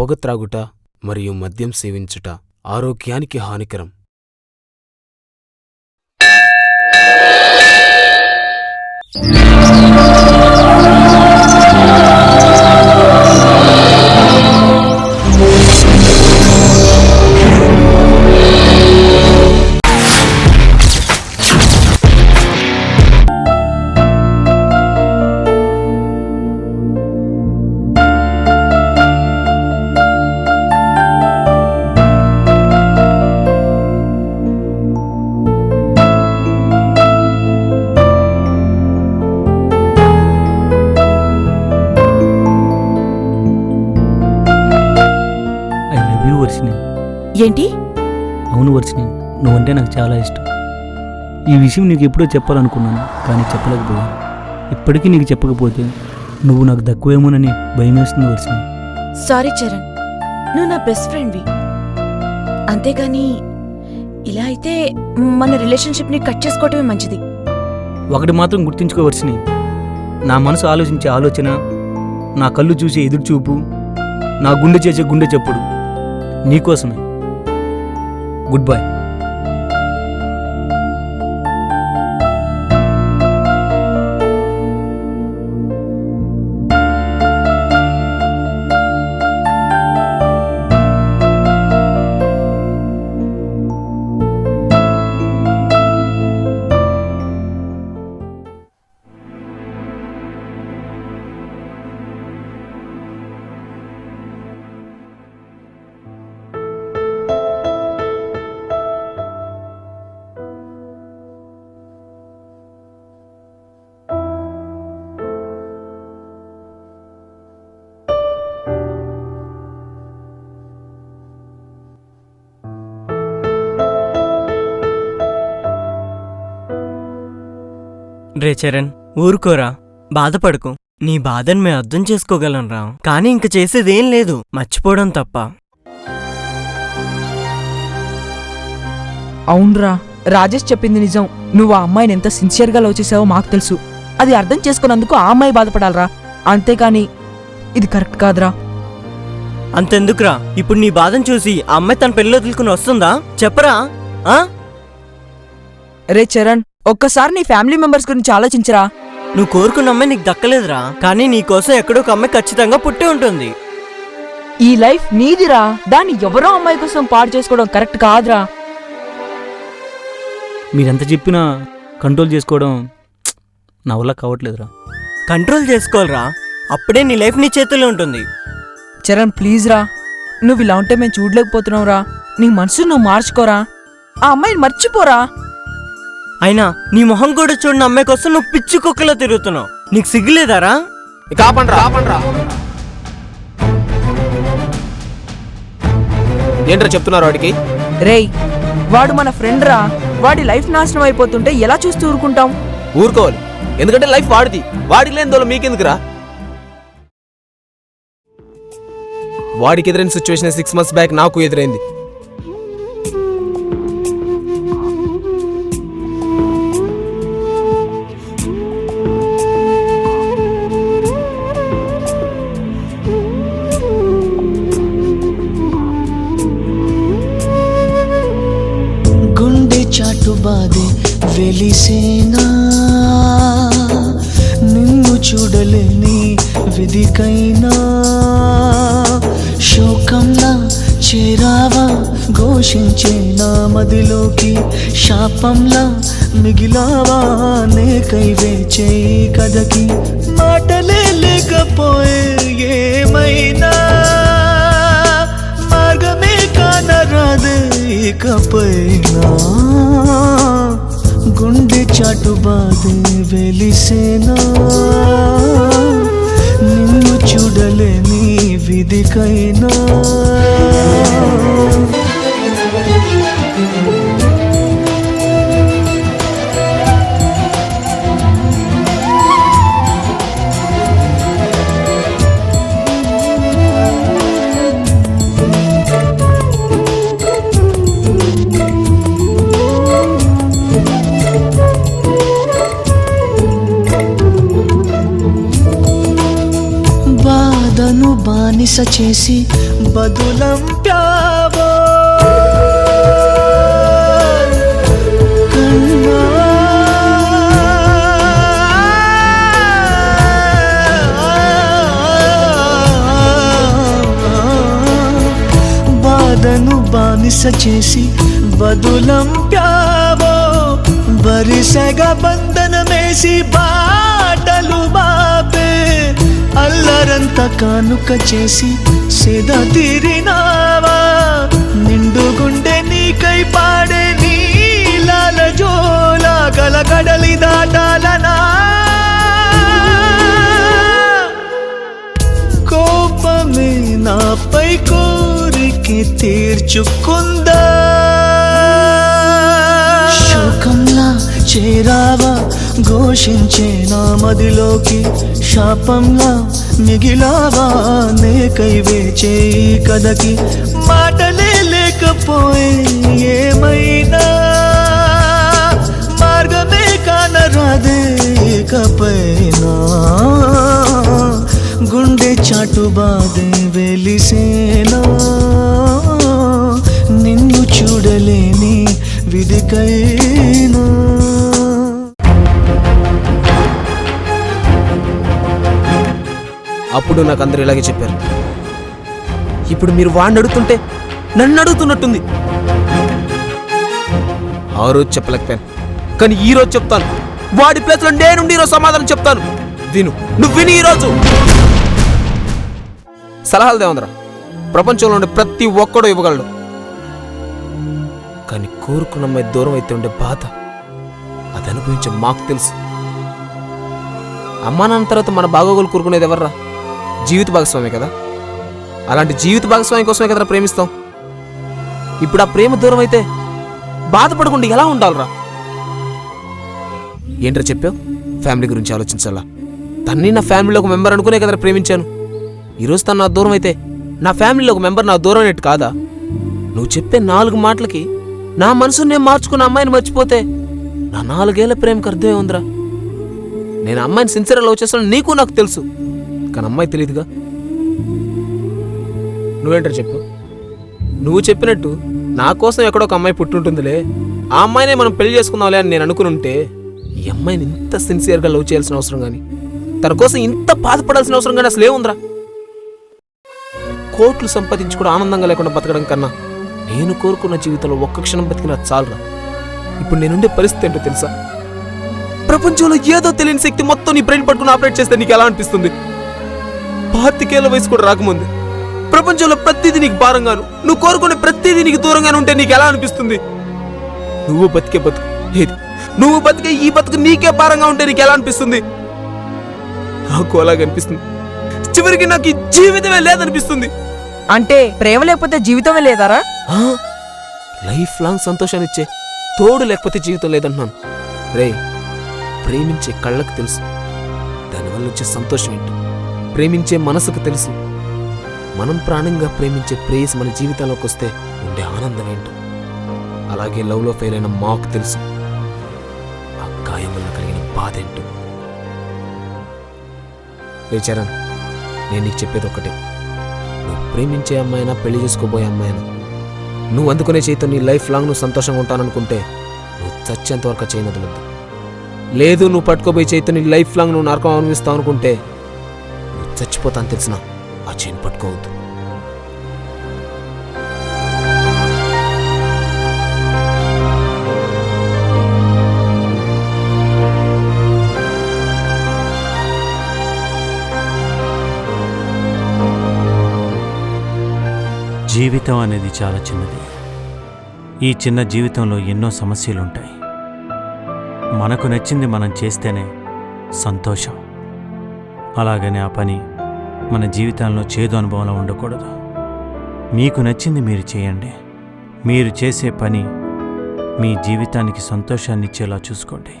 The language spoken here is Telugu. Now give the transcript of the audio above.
పొగ త్రాగుట మరియు మద్యం సేవించుట ఆరోగ్యానికి హానికరం. ఏంటి? అవును వర్షిని, నువ్వంటే నాకు చాలా ఇష్టం. ఈ విషయం నీకు ఎప్పుడో చెప్పాలనుకున్నాను, కానీ చెప్పలేకపోయాను. ఇప్పటికీ నీకు చెప్పకపోతే నువ్వు నాకు తక్కువేమోనని భయమేస్తుంది వర్షిని. సారీ చరణ్, నువ్వు నా బెస్ట్ ఫ్రెండ్వి. అంతేగాని ఇలా అయితే మన రిలేషన్షిప్ని కట్ చేసుకోవటమే మంచిది. ఒకటి మాత్రం గుర్తుంచుకో వర్షిని, నా మనసు ఆలోచించే ఆలోచన, నా కళ్ళు చూసే ఎదురు చూపు, నా గుండె చేసే గుండె చప్పుడు నీకోసమే. Good bye. రే చరణ్, ఊరుకోరా, బాధపడకు. నీ బాధను మేము అర్థం చేసుకోగలంరా, కానీ ఇంక చేసేదేం లేదు, మర్చిపోవడం తప్ప. అవునరా, రాజేష్ చెప్పింది నిజం. నువ్వు ఆ అమ్మాయిని ఎంత సిన్సియర్గా లవ్ చేసావో మాకు తెలుసు. అది అర్థం చేసుకున్నందుకు ఆ అమ్మాయి బాధపడాలరా, అంతేకాని ఇది కరెక్ట్ కాదురా. అంతెందుకురా, ఇప్పుడు నీ బాధను చూసి ఆ అమ్మాయి తన పెళ్ళి వదులుకుని వస్తుందా చెప్పరా? రే చరణ్, ఒక్కసారి నీ ఫ్యామిలీ మెంబర్స్ గురించి ఆలోచించరా. నువ్వు కోరుకున్న అమ్మాయి నీకు దక్కలేదురా, కానీ నీకోసం ఎక్కడో ఒక అమ్మాయి ఖచ్చితంగా పుట్టి ఉంటుంది. ఈ లైఫ్ నీదిరా, దాన్ని ఎవరో అమ్మాయి కోసం పాడు చేసుకోవడం కరెక్ట్ కాదురా. మీరెంత చెప్పినా కంట్రోల్ చేసుకోవడం నా వల్ల కావట్లేదురా. కంట్రోల్ చేసుకోవాలరా, అప్పుడే నీ లైఫ్ నీ చేతుల్లో ఉంటుంది. చరణ్ ప్లీజ్ రా, నువ్వు ఇలా ఉంటే మేము చూడలేకపోతున్నావు రా. నీ మనసు నువ్వు మార్చుకోరా, ఆ అమ్మాయిని మర్చిపోరా. అయినా నీ మొహం కూడా చూడని అమ్మాయి కోసం నువ్వు పిచ్చి కుక్కలో తిరుగుతున్నావు. నీకు సిగ్గులేదారా? ఏంట్రా చెప్తున్నారు వాడికి? రేయ్, వాడు మన ఫ్రెండ్ రా. వాడి లైఫ్ నాశనం అయిపోతుంటే ఎలా చూస్తూ ఊరుకుంటాం? ఊరుకోవాలి, ఎందుకంటే లైఫ్ వాడిది. వాడికి లేని దోల మీకెందుకురా? వాడికి ఎదురైన సిచ్యువేషన్ 6 months బ్యాక్ నాకు ఎదురైంది. బాధే వెలిసేనా, నిన్ను చూడలేని విధికైనా శోకంలా చేరావా, ఘోషించే నా మదిలోకి శాపంలా మిగిలావా, నేకై వేచే కథకి మాటలే లేకపోయే ఏమైనా మార్గమే కానరాదే ఇకపైనా, గుండె చాటు బాధే వెలిసేనా, నిన్ను చూడలేని విధికైనా. బానిస చేసి బదులంప్యావో కన్నా బాధను బానిస చేసి బదులంప్యావో వరిసెగా బంధనమేసి బాటలు బాపే అల్లరంత కానుక చేసి సేద తీరినావా నిండు గుండె నీకై పాడే నీలాల జోల గలగడలి దాటాలనా కోపమే నాపై కోరిక తీర్చుకుందా శోకంలా చేరావా ఘోషించే నా మదిలోకి శాపంలా మిగిలావా నేకై వేచే ఈ కథకి మాటలే లేకపోయే ఏమైనా మార్గమే కానరాదే ఇకపైనా గుండె చాటు బాధే వెలిసేనా నిన్ను చూడలేని విధికైనా అప్పుడు నాకు అందరు ఇలాగే చెప్పారు. ఇప్పుడు మీరు వాడిని అడుగుతుంటే నన్ను అడుగుతున్నట్టుంది. ఆ రోజు చెప్పలేకపోయాను, కానీ ఈ రోజు చెప్తాను. వాడి ప్లేస్లో నేనుండి ఈరోజు సమాధానం చెప్తాను. విను, నువ్వు విని ఈరోజు సలహాలు దేవంద్ర ప్రపంచంలో ఉండే ప్రతి ఒక్కడూ ఇవ్వగలడు, కానీ కోరుకున్న అమ్మాయి దూరం అయితే ఉండే బాధ అది అనుభవించే మాకు తెలుసు. అమ్మా నాన్న తర్వాత మన బాగోగులు కోరుకునేది ఎవర్రా? జీవిత భాగస్వామి కదా. అలాంటి జీవిత భాగస్వామి కోసమే కదరా ప్రేమిస్తాం. ఇప్పుడు ఆ ప్రేమ దూరం అయితే బాధపడకుండా ఎలా ఉండాలరా? ఏంట్రా చెప్పావు? ఫ్యామిలీ గురించి ఆలోచించాలా? తన్ని నా ఫ్యామిలీలో ఒక మెంబర్ అనుకునే కదరా ప్రేమించాను. ఈరోజు తను నా దూరం అయితే నా ఫ్యామిలీలో ఒక మెంబర్ నా దూరం అనేట్టు కాదా? నువ్వు చెప్పే 4 మాటలకి నా మనసుని నేను మార్చుకున్న అమ్మాయిని మర్చిపోతే నా 4 ఏళ్ల ప్రేమకు అర్థమే ఉందిరా. నేను అమ్మాయిని సిన్సియర్గా లవ్ చేస్తాను నీకు నాకు తెలుసు, కానీ అమ్మాయి తెలియదుగా. నువ్వేంటారు చెప్పు? నువ్వు చెప్పినట్టు నా కోసం ఎక్కడో ఒక అమ్మాయి పుట్టుంటుందిలే, ఆ అమ్మాయినే మనం పెళ్లి చేసుకుందాంలే అని నేను అనుకుని ఉంటే ఈ అమ్మాయిని ఇంత సిన్సియర్గా లవ్ చేయాల్సిన అవసరం కానీ, తన కోసం ఇంత బాధపడాల్సిన అవసరం కానీ అసలు ఏముందిరా? కోట్లు సంపాదించి కూడా ఆనందంగా లేకుండా బతకడం కన్నా నేను కోరుకున్న జీవితంలో ఒక్క క్షణం బతికినా చాలరా. ఇప్పుడు నేనుండే పరిస్థితి ఏంటో తెలుసా? ప్రపంచంలో ఏదో తెలియని శక్తి మొత్తం నీ బ్రెయిన్ పట్టుకుని ఆపరేట్ చేస్తే నీకు ఎలా అనిపిస్తుంది? 25 ఏళ్ల వయసు కూడా రాకముందు ప్రపంచంలో ప్రతిదీ నీకు భారంగాను, నువ్వు కోరుకునే ప్రతిదీ నీకు దూరంగాను ఉంటే నీకు ఎలా అనిపిస్తుంది? నువ్వు బతికే బతుకు ఏది? నువ్వు బతికే ఈ బతుకు నీకే భారంగా ఉంటే నీకు ఎలా అనిపిస్తుంది? నాకు అలాగే అనిపిస్తుంది. చివరికి నాకు ఈ జీవితమే లేదనిపిస్తుంది. అంటే ప్రేమ లేకపోతే జీవితమే లేదారా? లైఫ్ లాంగ్ సంతోషాన్ని ఇచ్చే తోడు లేకపోతే జీవితం లేదంటున్నాను. రే, ప్రేమించే కళ్ళకు తెలుసు దానివల్ల వచ్చే సంతోషం ఏంటో, ప్రేమించే మనసుకు తెలుసు మనం ప్రాణంగా ప్రేమించే ప్రేయస్ మన జీవితంలోకి వస్తే ఉండే ఆనందం ఏంటో. అలాగే లవ్లో ఫెయిల్ అయిన మాకు తెలుసు ఆ గాయం వల్ల కలిగిన బాధ ఏంటో. రే చరణ్, నేను నీకు చెప్పేది ఒక్కటే, నువ్వు ప్రేమించే అమ్మాయినా పెళ్లి చేసుకోబోయే అమ్మాయినా నువ్వు అందుకునే చేతితో నీ లైఫ్ లాంగ్ నువ్వు సంతోషంగా ఉంటాననుకుంటే నువ్వు చచ్చేంత వరకు చేయను వదలొద్దు. లేదు, నువ్వు పట్టుకోబోయే చేతితో నీ లైఫ్ లాంగ్ నువ్వు నరకం అనుభవిస్తావు అనుకుంటే నువ్వు చచ్చిపోతాను తెలిసిన ఆ చైన్ పట్టుకోవద్దు. జీవితం అనేది చాలా చిన్నది. ఈ చిన్న జీవితంలో ఎన్నో సమస్యలుంటాయి. మనకు నచ్చింది మనం చేస్తేనే సంతోషం. అలాగని ఆ పని మన జీవితంలో చేదు అనుభవంలో ఉండకూడదు. మీకు నచ్చింది మీరు చేయండి. మీరు చేసే పని మీ జీవితానికి సంతోషాన్ని ఇచ్చేలా చూసుకోండి.